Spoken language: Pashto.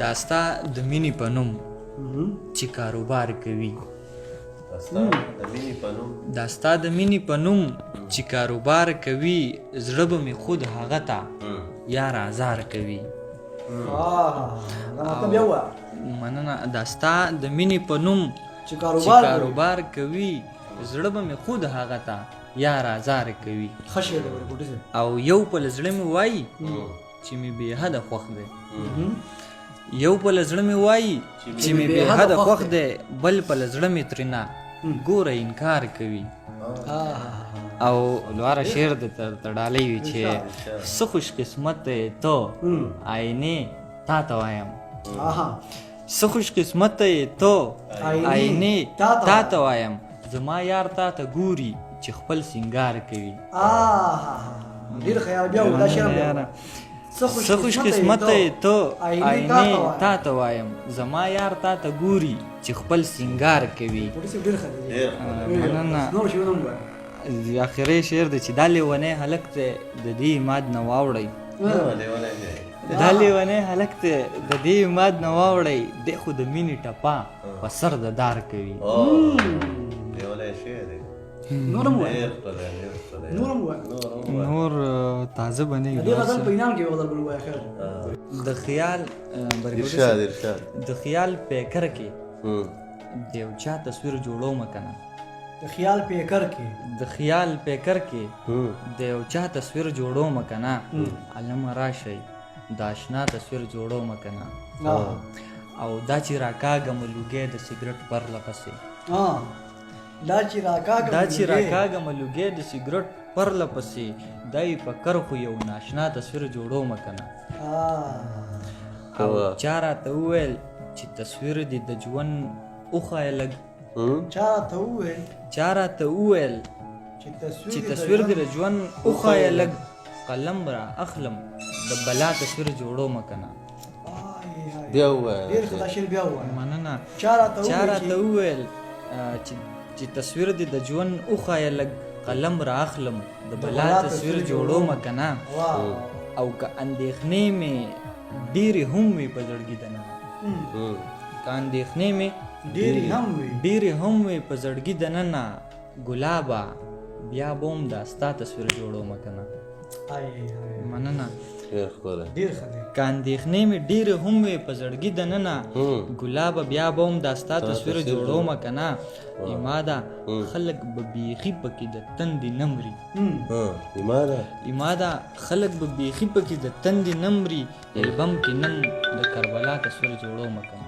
دا ستا د مینې په نوم چې کاروبار کوي دا ستا د مینې په نوم چې کاروبار کوي زړه به مې خود هغه ته یار ازار کوي مننه دا ستا د مینې په نوم چې کاروبار کوي زړه به مې خود هغه ته یار ازار کوي او یو پل زړه مې وایي چې مې بې حده خوښ دی یو پل زړه مې وایي چې مې بې حده خوښ دی بل پل زړه مې ترېنه ګوره انکار کوي او لواره شعر د ډالۍ وي چې څه خوش قسمت دی ته آینې تا ته وایم څه خوش قسمت دی ته آینې تا ته وایم زما یار تا ته ګوري چې خپل سینګار کوي ډېر خیال بیا دا شعر بیا څه خوش قسمت دی ته آینې تا ته وایم زما یار تا ته ګوري چې خپل سینګار کوي مننه اخري شعر دی چې دا لیونی هلک دی د دې عماد نه واوړئ دا لیونی هلک دی د دې عماد نه واوړئ دی خو د مینې ټپه په سر د دار کوي نور تازه بنی دې غزل په انعام کې غزل بلوای خیر د خیال د خیال پیکر کې د یو چا تصویر جوړو مکنه د خیال پیکر کې د خیال پیکر کې د یو چا تصویر جوړو مکنه علم راشي د آشنا تصویر جوړو مکنه او دا چې راکاږم لوګې د سیګریټ پر لپسې دا چې راکاږم لوګې د سیګریټ پر لپسې دای په کرخو یو ناشنا تصویر جوړو مکنه او چا راته وویل چې تصویر دې د ژوند وښایه لږ چا راته وویل چې تصویر دې د ژوند وښایه لږ قلم را اخلم د بلا تصویر جوړو مکنه مننه چا راته وویل چې تصویر دې د ژوند وښایه لږ قلم را اخلم د بلا تصویر جوړو مکنه او که اندېښنې مې ډېرې هم وي په زړګي دننه که اندېښنې مې ډېرې هم وي په زړګي دننه ګلابه بیا به هم دا ستا تصویر جوړو مکنه مننه که اندېښنې مې ډېرې هم وي په زړګي دننه ګلابه بیا به هم دا ستا تصویر جوړو مکنه ایماده خلک به بیخي پکې د تندې نه مري ایماده خلک به بیخي پکې د تندې نه مري البم کې نن د کربلا تصویر جوړو مکنه